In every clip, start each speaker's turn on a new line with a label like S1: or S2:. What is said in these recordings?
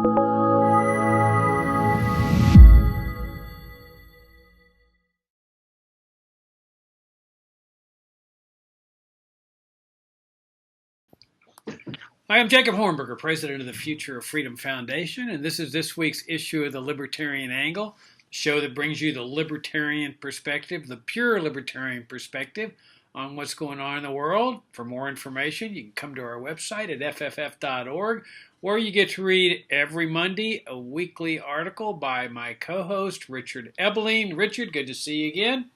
S1: Hi, I'm Jacob Hornberger, president of the Future of Freedom Foundation, and this is this week's issue of the Libertarian Angle, the show that brings you the libertarian perspective, the pure libertarian perspective on what's going on in the world. For more information, you can come to our website at fff.org, where you get to read every Monday a weekly article by my co-host, Richard Ebeling. Richard, good to see you again.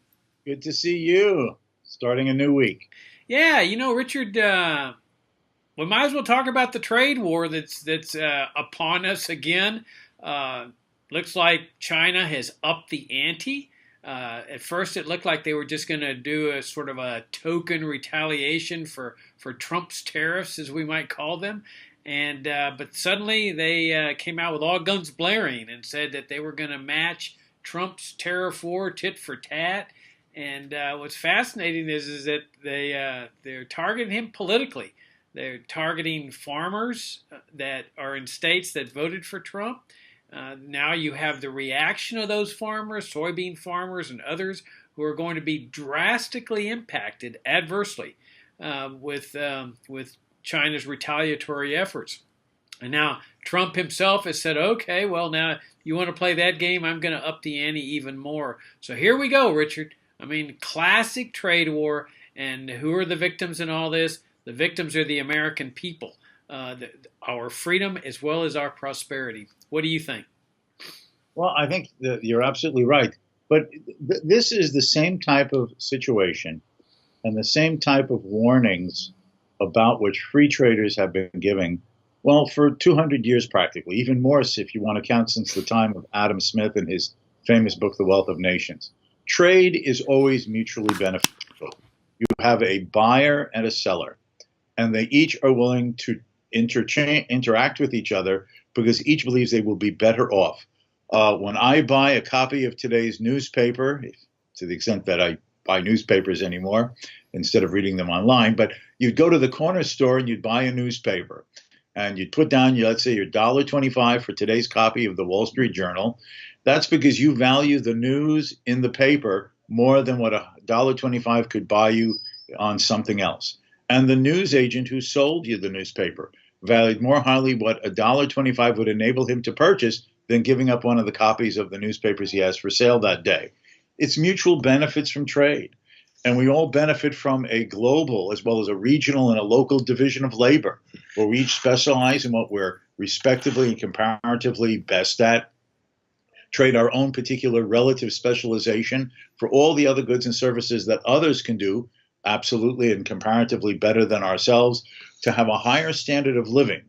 S2: Good to see you. Starting a new week.
S1: Yeah, Richard, we might as well talk about the trade war that's upon us again. Looks like China has upped the ante. At first, it looked like they were just going to do a sort of a token retaliation for Trump's tariffs, as we might call them. And but suddenly they came out with all guns blaring and said that they were going to match Trump's tariff war tit for tat. And what's fascinating is that they're targeting him politically. They're targeting farmers that are in states that voted for Trump. Now you have the reaction of those farmers, soybean farmers and others, who are going to be drastically impacted adversely with China's retaliatory efforts. And now Trump himself has said, okay, well, now you want to play that game, I'm going to up the ante even more. So here we go, Richard. I mean, classic trade war. And who are the victims in all this? The victims are the American people, our freedom as well as our prosperity. What do you think?
S2: Well, I think that you're absolutely right. But this is the same type of situation and the same type of warnings about which free traders have been giving, well, for 200 years practically, even more if you want to count since the time of Adam Smith and his famous book, The Wealth of Nations. Trade is always mutually beneficial. You have a buyer and a seller, and they each are willing to interact with each other because each believes they will be better off. When I buy a copy of today's newspaper, to the extent that I buy newspapers anymore instead of reading them online, but you'd go to the corner store and you'd buy a newspaper, and you'd put down, let's say, your $1.25 for today's copy of the Wall Street Journal. That's because you value the news in the paper more than what $1.25 could buy you on something else. And the news agent who sold you the newspaper valued more highly what $1.25 would enable him to purchase than giving up one of the copies of the newspapers he has for sale that day. It's mutual benefits from trade. And we all benefit from a global as well as a regional and a local division of labor, where we each specialize in what we're respectively and comparatively best at, trade our own particular relative specialization for all the other goods and services that others can do absolutely and comparatively better than ourselves, to have a higher standard of living,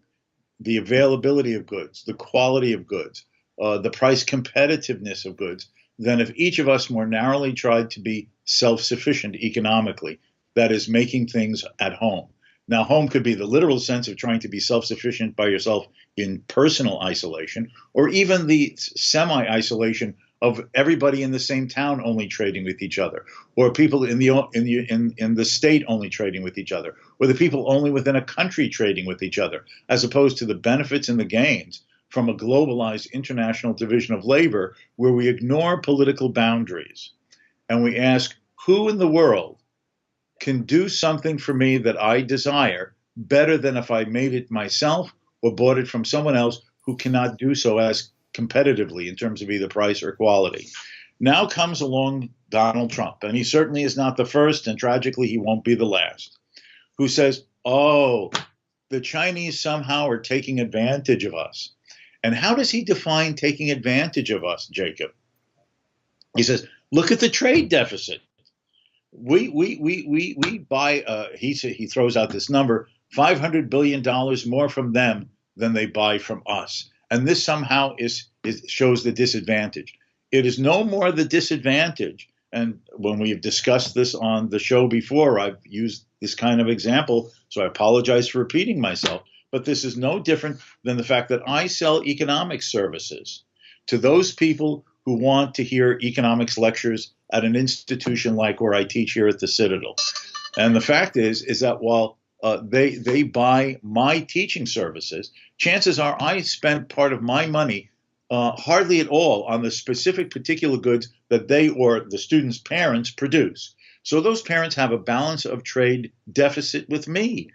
S2: the availability of goods, the quality of goods, the price competitiveness of goods, than if each of us more narrowly tried to be self-sufficient economically, that is, making things at home. Now, home could be the literal sense of trying to be self-sufficient by yourself in personal isolation, or even the semi-isolation of everybody in the same town only trading with each other, or people in the state only trading with each other, or the people only within a country trading with each other, as opposed to the benefits and the gains from a globalized international division of labor where we ignore political boundaries and we ask, who in the world can do something for me that I desire better than if I made it myself or bought it from someone else who cannot do so as competitively in terms of either price or quality. Now comes along Donald Trump, and he certainly is not the first, and tragically he won't be the last, who says, oh, the Chinese somehow are taking advantage of us. And how does he define taking advantage of us, Jacob? He says, look at the trade deficit. We buy, he throws out this number, $500 billion more from them than they buy from us. And this somehow shows the disadvantage. It is no more the disadvantage. And when we've discussed this on the show before, I've used this kind of example, so I apologize for repeating myself. But this is no different than the fact that I sell economics services to those people who want to hear economics lectures at an institution like where I teach here at the Citadel. And the fact is that while they buy my teaching services. Chances are I spent part of my money hardly at all on the specific particular goods that they or the students' parents produce. So those parents have a balance of trade deficit with me.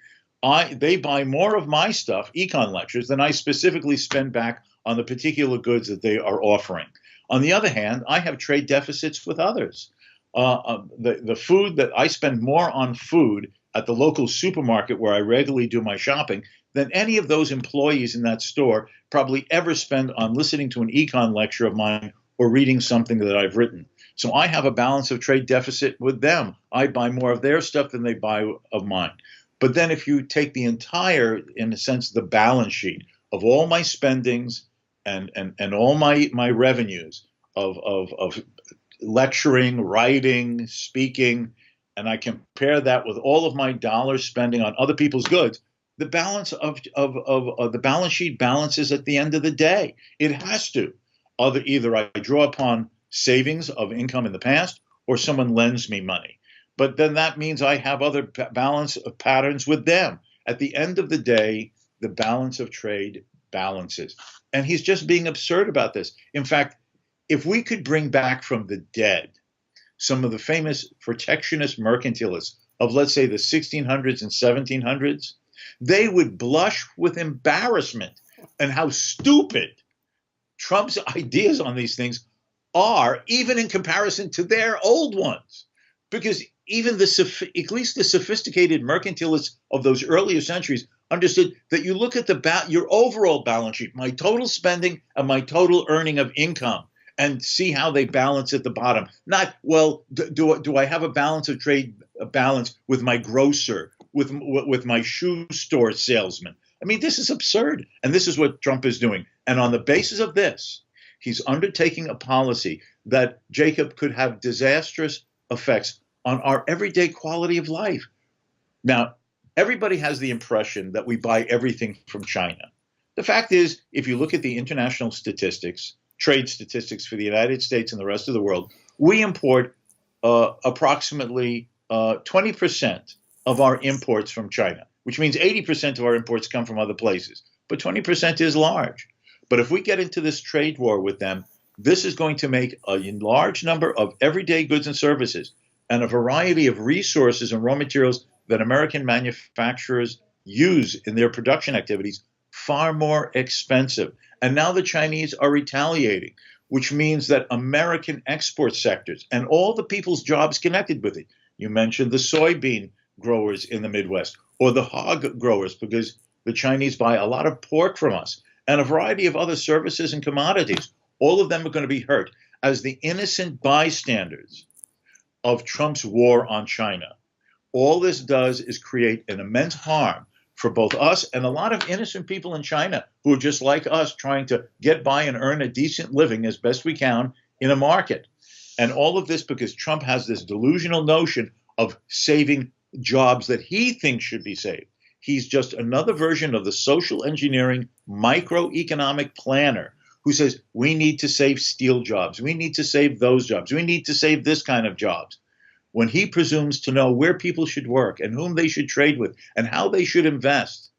S2: They buy more of my stuff, econ lectures, than I specifically spend back on the particular goods that they are offering. On the other hand, I have trade deficits with others. The food that I spend more on food at the local supermarket where I regularly do my shopping than any of those employees in that store probably ever spend on listening to an econ lecture of mine or reading something that I've written. So I have a balance of trade deficit with them. I buy more of their stuff than they buy of mine. But then if you take the entire, in a sense, the balance sheet of all my spendings and all my revenues of lecturing, writing, speaking, and I compare that with all of my dollars spending on other people's goods, the balance of the balance sheet balances at the end of the day. It has to. Either I draw upon savings of income in the past or someone lends me money. But then that means I have other balance of patterns with them. At the end of the day, the balance of trade balances. And he's just being absurd about this. In fact, if we could bring back from the dead some of the famous protectionist mercantilists of, let's say, the 1600s and 1700s, they would blush with embarrassment and how stupid Trump's ideas on these things are, even in comparison to their old ones. Because even at least the sophisticated mercantilists of those earlier centuries understood that you look at your overall balance sheet, my total spending and my total earning of income, and see how they balance at the bottom. Not, well, do I have a balance of trade balance with my grocer, with my shoe store salesman? I mean, this is absurd. And this is what Trump is doing. And on the basis of this, he's undertaking a policy that, Jacob, could have disastrous effects on our everyday quality of life. Now, everybody has the impression that we buy everything from China. The fact is, if you look at the international statistics, trade statistics for the United States and the rest of the world, we import approximately 20% of our imports from China, which means 80% of our imports come from other places. But 20% is large. But if we get into this trade war with them, this is going to make a large number of everyday goods and services and a variety of resources and raw materials that American manufacturers use in their production activities far more expensive. And now the Chinese are retaliating, which means that American export sectors and all the people's jobs connected with it, you mentioned the soybean growers in the Midwest or the hog growers, because the Chinese buy a lot of pork from us, and a variety of other services and commodities. All of them are going to be hurt as the innocent bystanders of Trump's war on China. All this does is create an immense harm for both us and a lot of innocent people in China who are just like us, trying to get by and earn a decent living as best we can in a market. And all of this because Trump has this delusional notion of saving jobs that he thinks should be saved. He's just another version of the social engineering microeconomic planner who says, we need to save steel jobs. We need to save those jobs. We need to save this kind of jobs. When he presumes to know where people should work and whom they should trade with and how they should invest.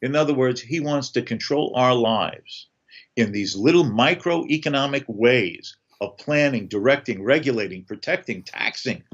S2: In other words, he wants to control our lives in these little microeconomic ways of planning, directing, regulating, protecting, taxing,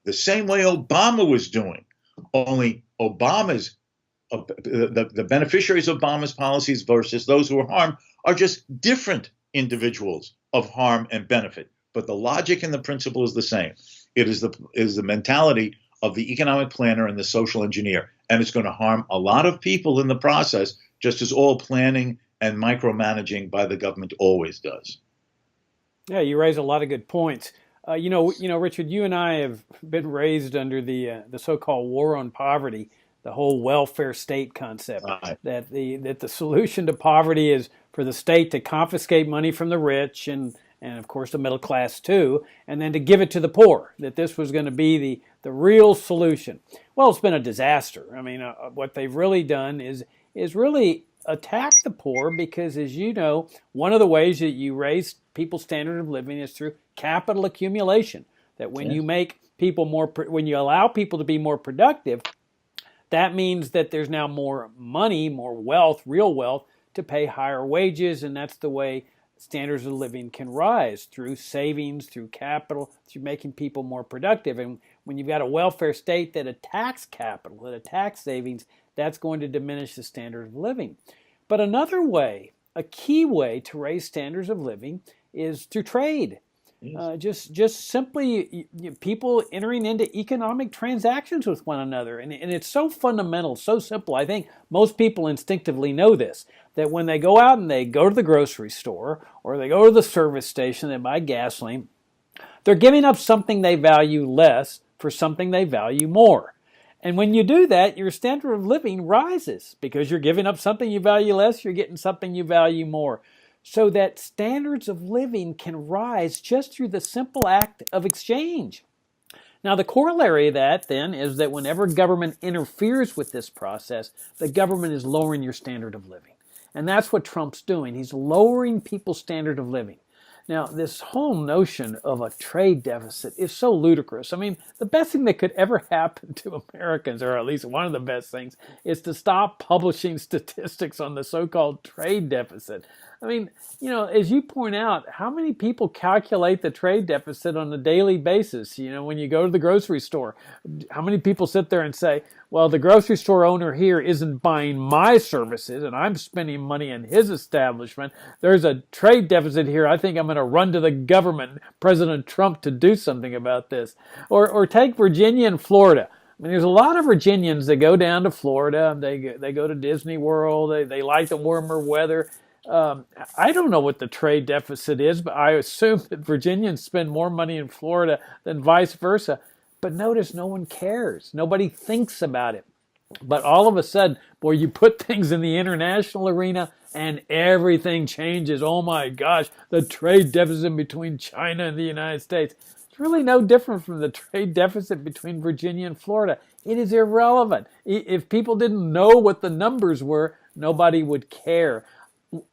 S2: the same way Obama was doing. Only the beneficiaries of Obama's policies versus those who are harmed are just different individuals of harm and benefit. But the logic and the principle is the same. It is the mentality of the economic planner and the social engineer. And it's going to harm a lot of people in the process, just as all planning and micromanaging by the government always does.
S3: Yeah, you raise a lot of good points. Richard, you and I have been raised under the so-called war on poverty, the whole welfare state concept,
S2: Right.
S3: that the solution to poverty is for the state to confiscate money from the rich and of course the middle class too, and then to give it to the poor, that this was going to be the real solution. Well, it's been a disaster. I mean, what they've really done is really attack the poor because, as you know, one of the ways that you raise people's standard of living is through capital accumulation. That when you make people when you allow people to be more productive, that means that there's now more money, more wealth, real wealth, to pay higher wages, and that's the way standards of living can rise, through savings, through capital, through making people more productive. And when you've got a welfare state that attacks capital, that attacks savings, that's going to diminish the standard of living. But another way, a key way to raise standards of living is through trade. Just simply people entering into economic transactions with one another. And it's so fundamental, so simple. I think most people instinctively know this, that when they go out and they go to the grocery store or they go to the service station, they buy gasoline, they're giving up something they value less for something they value more. And when you do that, your standard of living rises because you're giving up something you value less, you're getting something you value more. So that standards of living can rise just through the simple act of exchange. Now, the corollary of that, then, is that whenever government interferes with this process, the government is lowering your standard of living. And that's what Trump's doing. He's lowering people's standard of living. Now, this whole notion of a trade deficit is so ludicrous. I mean, the best thing that could ever happen to Americans, or at least one of the best things, is to stop publishing statistics on the so-called trade deficit. I mean, as you point out, how many people calculate the trade deficit on a daily basis? When you go to the grocery store, how many people sit there and say, well, the grocery store owner here isn't buying my services and I'm spending money in his establishment. There's a trade deficit here. I think I'm going to run to the government, President Trump, to do something about this. Or take Virginia and Florida. I mean, there's a lot of Virginians that go down to Florida. They go to Disney World. They like the warmer weather. I don't know what the trade deficit is, but I assume that Virginians spend more money in Florida than vice versa. But notice no one cares. Nobody thinks about it. But all of a sudden, boy, you put things in the international arena and everything changes. Oh my gosh, the trade deficit between China and the United States. It's really no different from the trade deficit between Virginia and Florida. It is irrelevant. If people didn't know what the numbers were, nobody would care.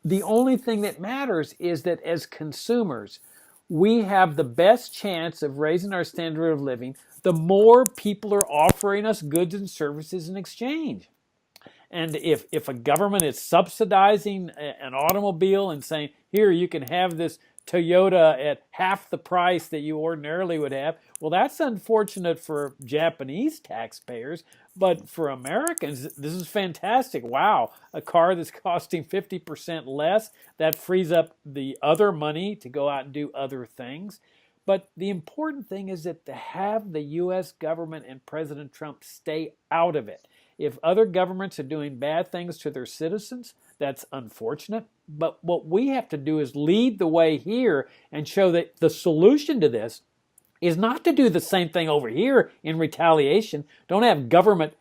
S3: The only thing that matters is that as consumers, we have the best chance of raising our standard of living the more people are offering us goods and services in exchange. And if a government is subsidizing an automobile and saying, here, you can have this Toyota at half the price that you ordinarily would have, well, that's unfortunate for Japanese taxpayers, but for Americans, this is fantastic. Wow, a car that's costing 50% less, that frees up the other money to go out and do other things. But the important thing is that to have the U.S. government and President Trump stay out of it. If other governments are doing bad things to their citizens, that's unfortunate. But what we have to do is lead the way here and show that the solution to this is not to do the same thing over here in retaliation. Don't have government,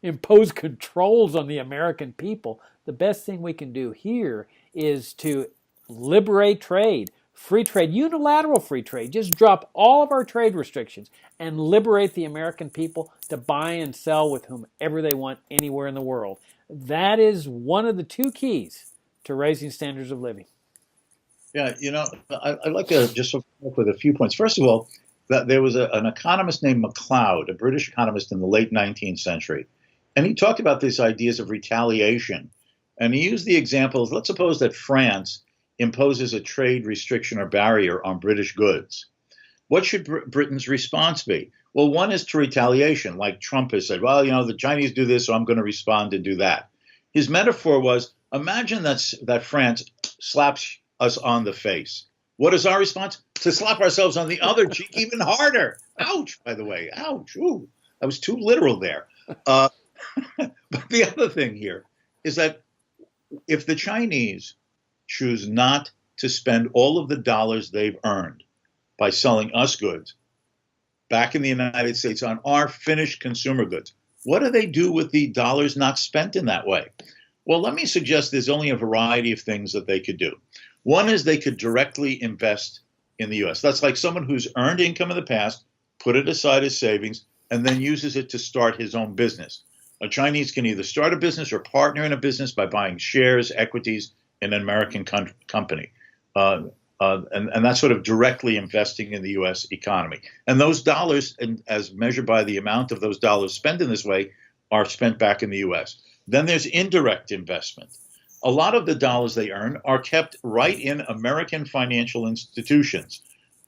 S3: impose controls on the American people. The best thing we can do here is to liberate trade. Free trade, unilateral free trade. Just drop all of our trade restrictions and liberate the American people to buy and sell with whomever they want anywhere in the world. That is one of the two keys to raising standards of living.
S2: Yeah, I'd like to just look with a few points. First of all, that there was an economist named MacLeod, a British economist in the late 19th century, and he talked about these ideas of retaliation. And he used the examples, let's suppose that France imposes a trade restriction or barrier on British goods. What should Britain's response be? Well, one is to retaliation, like Trump has said, well, the Chinese do this, so I'm going to respond and do that. His metaphor was, imagine that France slaps us on the face. What is our response? To slap ourselves on the other cheek even harder. Ouch, by the way. Ouch. Ooh, I was too literal there. But the other thing here is that if the Chinese choose not to spend all of the dollars they've earned by selling us goods back in the United States on our finished consumer goods, what do they do with the dollars not spent in that way? Well, let me suggest there's only a variety of things that they could do. One is they could directly invest in the U.S. That's like someone who's earned income in the past, put it aside as savings, and then uses it to start his own business. A Chinese can either start a business or partner in a business by buying shares, equities in an American company. And that's sort of directly investing in the U.S. economy. And those dollars, as measured by the amount of those dollars spent in this way, are spent back in the US. Then there's indirect investment. A lot of the dollars they earn are kept right in American financial institutions.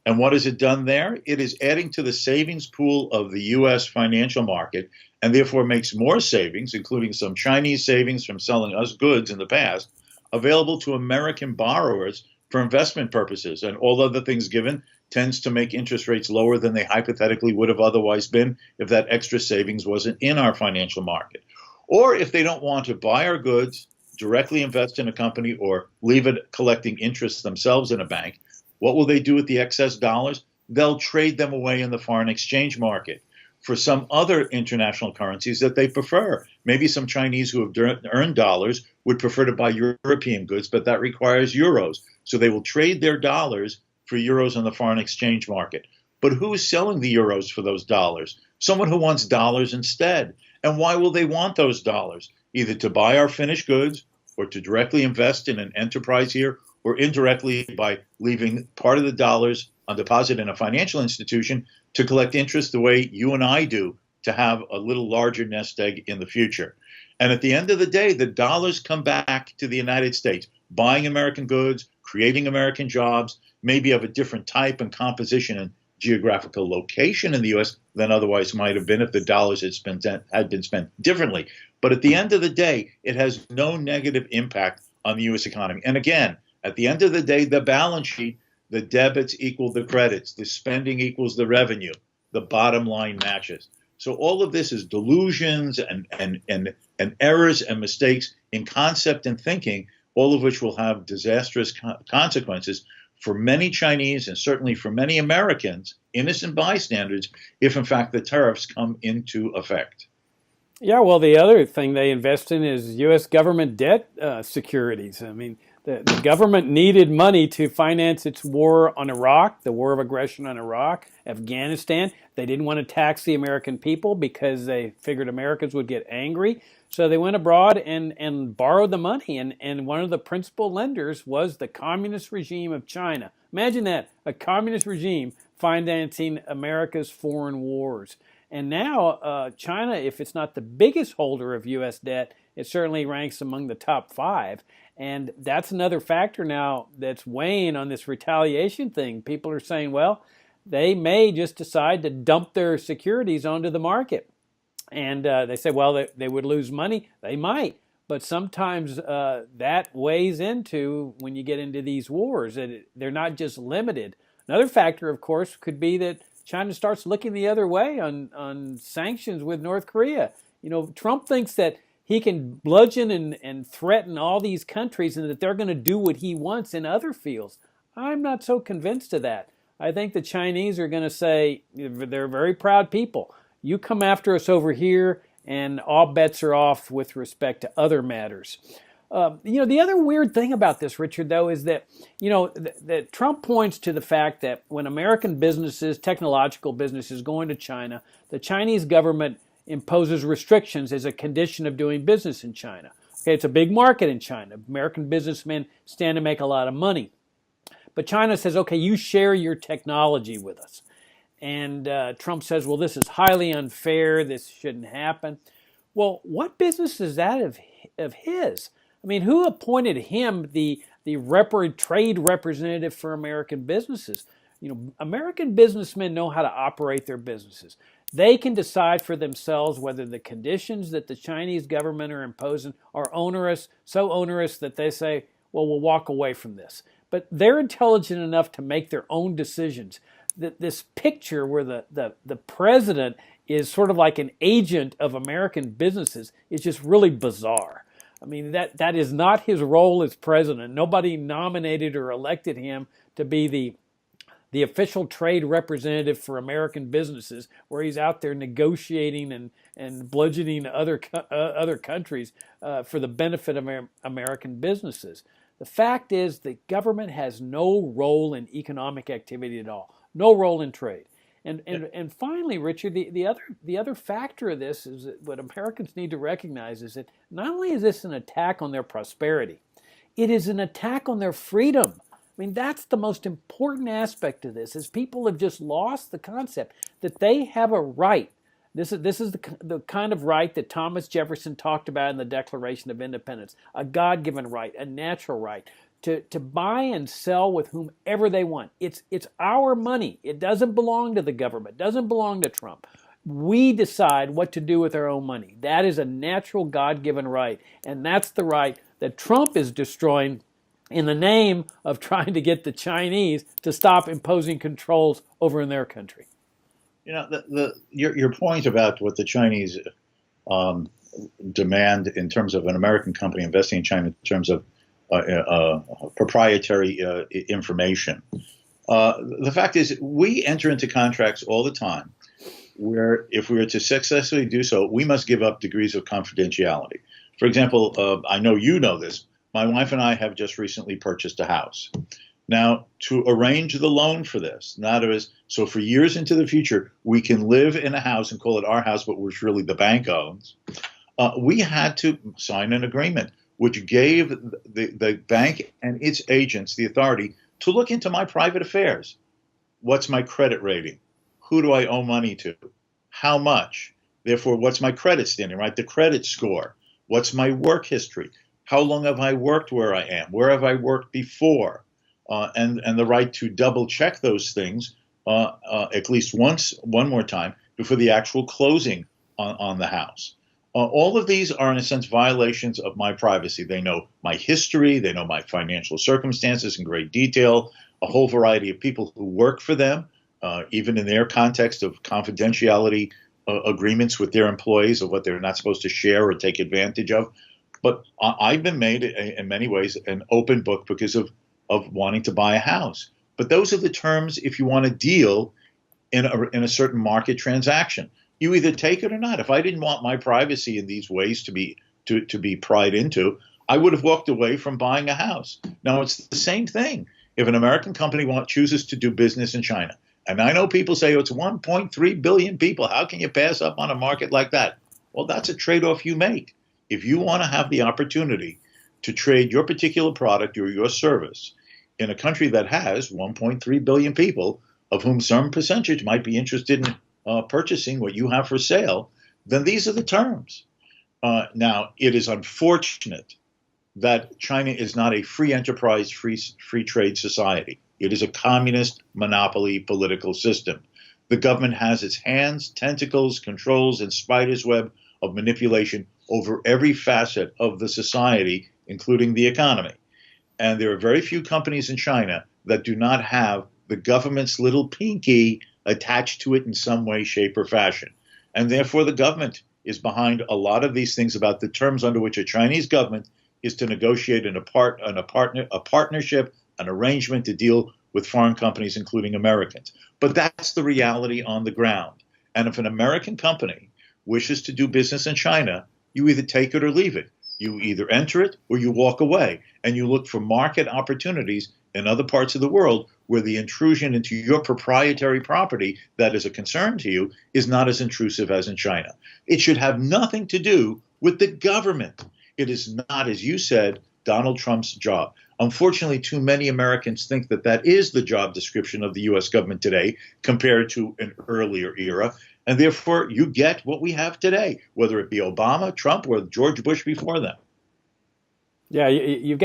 S2: And what has it done there? It is adding to the savings pool of the US financial market and therefore makes more savings, including some Chinese savings from selling us goods in the past, available to American borrowers for investment purposes. And all other things given, tends to make interest rates lower than they hypothetically would have otherwise been if that extra savings wasn't in our financial market. Or if they don't want to buy our goods, directly invest in a company, or leave it collecting interest themselves in a bank, what will they do with the excess dollars? They'll trade them away in the foreign exchange market for some other international currencies that they prefer. Maybe some Chinese who have earned dollars would prefer to buy European goods, but that requires euros. So they will trade their dollars for euros on the foreign exchange market. But who is selling the euros for those dollars? Someone who wants dollars instead. And why will they want those dollars? Either to buy our finished goods or to directly invest in an enterprise here, or indirectly by leaving part of the dollars on deposit in a financial institution to collect interest the way you and I do, to have a little larger nest egg in the future. And at the end of the day, the dollars come back to the United States, buying American goods, creating American jobs, maybe of a different type and composition and geographical location in the U.S. than otherwise might have been if the dollars had been spent differently. But at the end of the day, it has no negative impact on the U.S. economy. And again, at the end of the day, the balance sheet, the debits equal the credits, the spending equals the revenue, the bottom line matches. So all of this is delusions and errors and mistakes in concept and thinking, all of which will have disastrous consequences for many Chinese and certainly for many Americans, innocent bystanders, if in fact the tariffs come into effect.
S3: Yeah, well, the other thing they invest in is U.S. government debt securities. I mean, the government needed money to finance its war on Iraq, the war of aggression on Iraq, Afghanistan. They didn't want to tax the American people because they figured Americans would get angry. So they went abroad and borrowed the money. And one of the principal lenders was the communist regime of China. Imagine that, a communist regime financing America's foreign wars. And now China, if it's not the biggest holder of U.S. debt, it certainly ranks among the top 5. And that's another factor now that's weighing on this retaliation thing. People are saying, well, they may just decide to dump their securities onto the market. And they say, well, they would lose money. They might. But sometimes that weighs into when you get into these wars. They're not just limited. Another factor, of course, could be that China starts looking the other way on sanctions with North Korea. You know, Trump thinks that he can bludgeon and threaten all these countries and that they're going to do what he wants in other fields. I'm not so convinced of that. I think the Chinese are going to say, they're very proud people. You come after us over here and all bets are off with respect to other matters. The other weird thing about this, Richard, though, is that, that Trump points to the fact that when American businesses, technological businesses, go into China, the Chinese government imposes restrictions as a condition of doing business in China. Okay, it's a big market in China. American businessmen stand to make a lot of money. But China says, okay, you share your technology with us. And Trump says, well, this is highly unfair. This shouldn't happen. Well, what business is that of his? I mean, who appointed him the trade representative for American businesses? American businessmen know how to operate their businesses. They can decide for themselves whether the conditions that the Chinese government are imposing are onerous, so onerous that they say, well, we'll walk away from this. But they're intelligent enough to make their own decisions. This picture where the president is sort of like an agent of American businesses is just really bizarre. I mean, that is not his role as president. Nobody nominated or elected him to be the official trade representative for American businesses, where he's out there negotiating and bludgeoning other countries for the benefit of American businesses. The fact is the government has no role in economic activity at all, no role in trade. And finally, Richard, the other factor of this is that what Americans need to recognize is that not only is this an attack on their prosperity, it is an attack on their freedom. I mean, that's the most important aspect of this, is people have just lost the concept that they have a right This is the kind of right that Thomas Jefferson talked about in the Declaration of Independence, a God-given right, a natural right to buy and sell with whomever they want. It's our money. It doesn't belong to the government. It doesn't belong to Trump. We decide what to do with our own money. That is a natural God-given right, and that's the right that Trump is destroying in the name of trying to get the Chinese to stop imposing controls over in their country.
S2: You know, your point about what the Chinese demand in terms of an American company investing in China in terms of proprietary information. The fact is, we enter into contracts all the time where if we are to successfully do so, we must give up degrees of confidentiality. For example, I know you know this. My wife and I have just recently purchased a house. Now, to arrange the loan for this, so for years into the future, we can live in a house and call it our house, but which really the bank owns. We had to sign an agreement which gave the bank and its agents the authority to look into my private affairs. What's my credit rating? Who do I owe money to? How much? Therefore, what's my credit standing, right? The credit score. What's my work history? How long have I worked where I am? Where have I worked before? And the right to double check those things at least one more time before the actual closing on the house. All of these are, in a sense, violations of my privacy. They know my history. They know my financial circumstances in great detail, a whole variety of people who work for them, even in their context of confidentiality agreements with their employees of what they're not supposed to share or take advantage of. But I've been made, in many ways, an open book because of wanting to buy a house. But those are the terms if you want to deal in a certain market transaction. You either take it or not. If I didn't want my privacy in these ways to be pried into, I would have walked away from buying a house. Now, it's the same thing. If an American company chooses to do business in China, and I know people say, oh, it's 1.3 billion people. How can you pass up on a market like that? Well, that's a trade-off you make. If you want to have the opportunity to trade your particular product or your service in a country that has 1.3 billion people, of whom some percentage might be interested in purchasing what you have for sale, then these are the terms. Now, it is unfortunate that China is not a free enterprise, free trade society. It is a communist monopoly political system. The government has its hands, tentacles, controls, and spider's web of manipulation over every facet of the society, including the economy. And there are very few companies in China that do not have the government's little pinky attached to it in some way, shape, or fashion. And therefore, the government is behind a lot of these things about the terms under which a Chinese government is to negotiate a partnership, an arrangement to deal with foreign companies, including Americans. But that's the reality on the ground. And if an American company wishes to do business in China, you either take it or leave it. You either enter it or you walk away, and you look for market opportunities in other parts of the world where the intrusion into your proprietary property that is a concern to you is not as intrusive as in China. It should have nothing to do with the government. It is not, as you said, Donald Trump's job. Unfortunately, too many Americans think that that is the job description of the U.S. government today compared to an earlier era. And therefore, you get what we have today, whether it be Obama, Trump, or George Bush before them.
S3: Yeah, you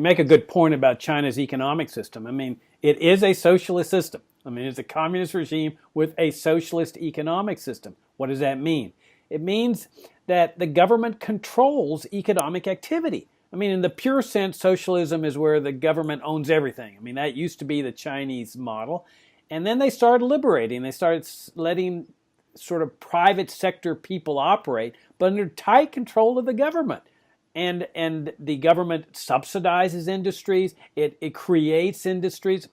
S3: make a good point about China's economic system. I mean, it is a socialist system. I mean, it's a communist regime with a socialist economic system. What does that mean? It means that the government controls economic activity. I mean, in the pure sense, socialism is where the government owns everything. I mean, that used to be the Chinese model. And then they started liberating. They started letting sort of private sector people operate, but under tight control of the government. And the government subsidizes industries. It creates industries.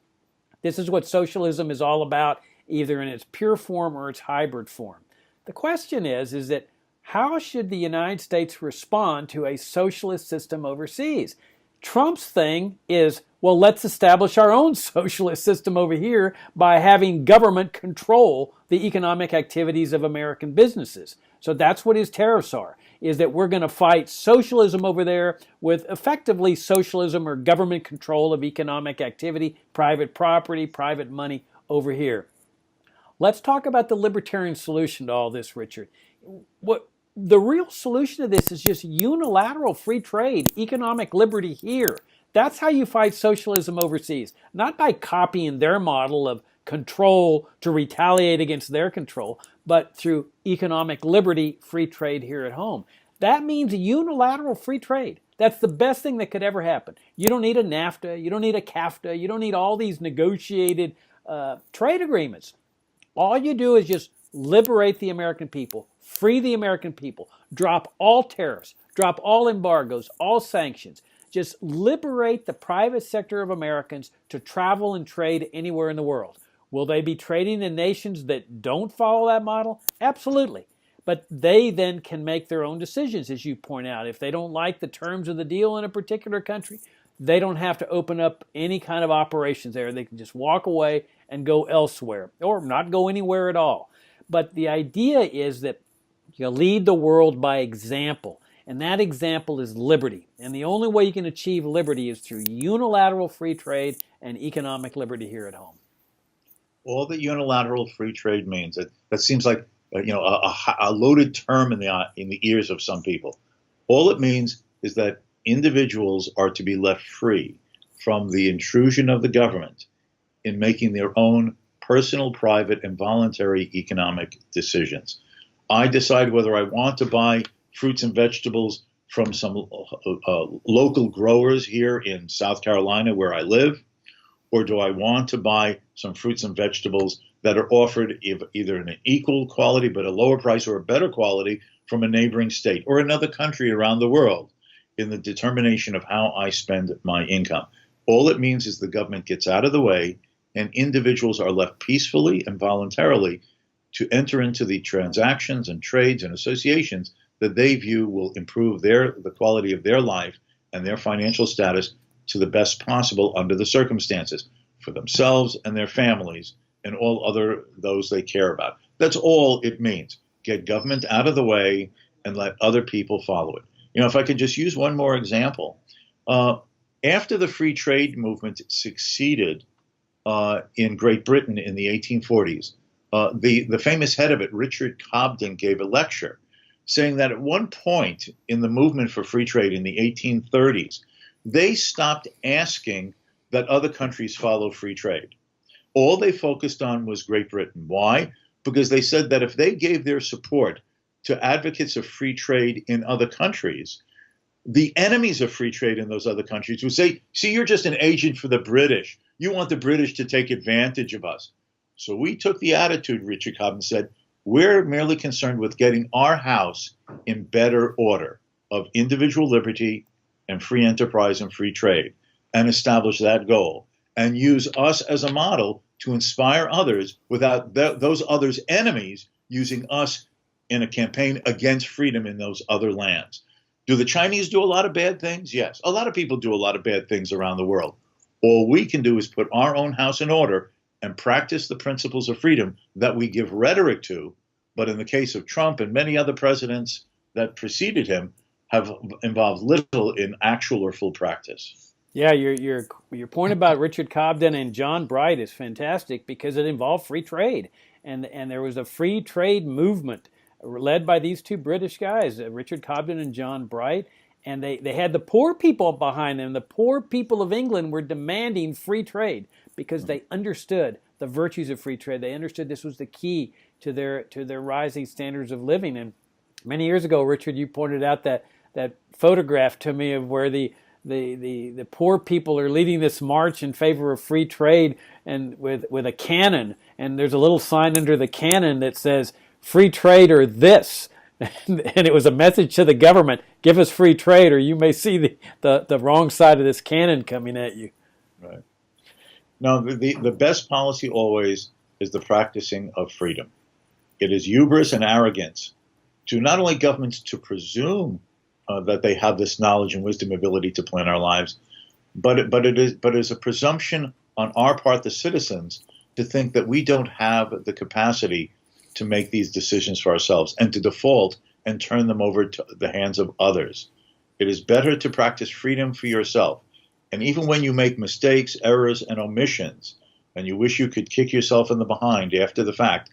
S3: This is what socialism is all about, either in its pure form or its hybrid form. The question is that how should the United States respond to a socialist system overseas? Trump's thing is, well, let's establish our own socialist system over here by having government control the economic activities of American businesses. So that's what his tariffs are, is that we're going to fight socialism over there with effectively socialism or government control of economic activity, private property, private money over here. Let's talk about the libertarian solution to all this, Richard. What the real solution to this is just unilateral free trade, economic liberty here. That's how you fight socialism overseas, not by copying their model of control to retaliate against their control, but through economic liberty, free trade here at home. That means unilateral free trade. That's the best thing that could ever happen. You don't need a NAFTA, you don't need a CAFTA, you don't need all these negotiated trade agreements. All you do is just liberate the American people, free the American people, drop all tariffs, drop all embargoes, all sanctions. Just liberate the private sector of Americans to travel and trade anywhere in the world. Will they be trading in nations that don't follow that model? Absolutely. But they then can make their own decisions, as you point out. If they don't like the terms of the deal in a particular country, they don't have to open up any kind of operations there. They can just walk away and go elsewhere, or not go anywhere at all. But the idea is that you lead the world by example, and that example is liberty. And the only way you can achieve liberty is through unilateral free trade and economic liberty here at home.
S2: All that unilateral free trade means, that seems like a loaded term in the ears of some people. All it means is that individuals are to be left free from the intrusion of the government in making their own personal, private, and voluntary economic decisions. I decide whether I want to buy fruits and vegetables from some local growers here in South Carolina where I live, or do I want to buy some fruits and vegetables that are offered either in an equal quality but a lower price or a better quality from a neighboring state or another country around the world in the determination of how I spend my income. All it means is the government gets out of the way and individuals are left peacefully and voluntarily to enter into the transactions and trades and associations that they view will improve the quality of their life and their financial status to the best possible under the circumstances for themselves and their families and all other those they care about. That's all it means. Get government out of the way and let other people follow it. If I could just use one more example. After the free trade movement succeeded in Great Britain in the 1840s, the famous head of it, Richard Cobden, gave a lecture saying that at one point in the movement for free trade in the 1830s, they stopped asking that other countries follow free trade. All they focused on was Great Britain. Why? Because they said that if they gave their support to advocates of free trade in other countries, the enemies of free trade in those other countries would say, see, you're just an agent for the British. You want the British to take advantage of us. So we took the attitude, Richard Cobden said, we're merely concerned with getting our house in better order of individual liberty and free enterprise and free trade, and establish that goal and use us as a model to inspire others without those others' enemies using us in a campaign against freedom in those other lands. Do the Chinese do a lot of bad things? Yes. A lot of people do a lot of bad things around the world. All we can do is put our own house in order and practice the principles of freedom that we give rhetoric to, but in the case of Trump and many other presidents that preceded him, have involved little in actual or full practice.
S3: Yeah, your point about Richard Cobden and John Bright is fantastic because it involved free trade, and there was a free trade movement led by these two British guys, Richard Cobden and John Bright, and they had the poor people behind them. The poor people of England were demanding free trade because they understood the virtues of free trade. They understood this was the key to their rising standards of living. And many years ago, Richard, you pointed out that photograph to me of where the poor people are leading this march in favor of free trade and with a cannon, and there's a little sign under the cannon that says free trade or this, and it was a message to the government: give us free trade or you may see the wrong side of this cannon coming at you.
S2: Right. Now, the best policy always is the practicing of freedom. It is hubris and arrogance to not only governments to presume that they have this knowledge and wisdom ability to plan our lives, but it is a presumption on our part, the citizens, to think that we don't have the capacity to make these decisions for ourselves and to default and turn them over to the hands of others. It is better to practice freedom for yourself. And even when you make mistakes, errors, and omissions, and you wish you could kick yourself in the behind after the fact,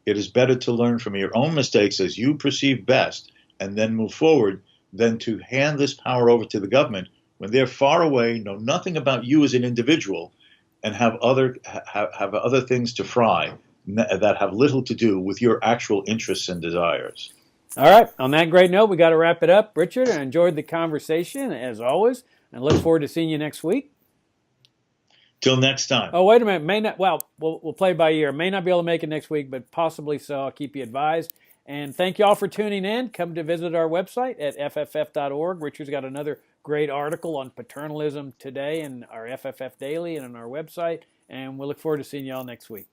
S2: it is better to learn from your own mistakes as you perceive best and then move forward than to hand this power over to the government when they're far away, know nothing about you as an individual, and have other things to fry that have little to do with your actual interests and desires.
S3: All right. On that great note, we got to wrap it up. Richard, I enjoyed the conversation as always, and look forward to seeing you next week.
S2: Till next time.
S3: Oh, wait a minute. May not. Well, we'll play by ear. May not be able to make it next week, but possibly so. I'll keep you advised. And thank you all for tuning in. Come to visit our website at fff.org. Richard's got another great article on paternalism today in our FFF Daily and on our website. And we'll look forward to seeing you all next week.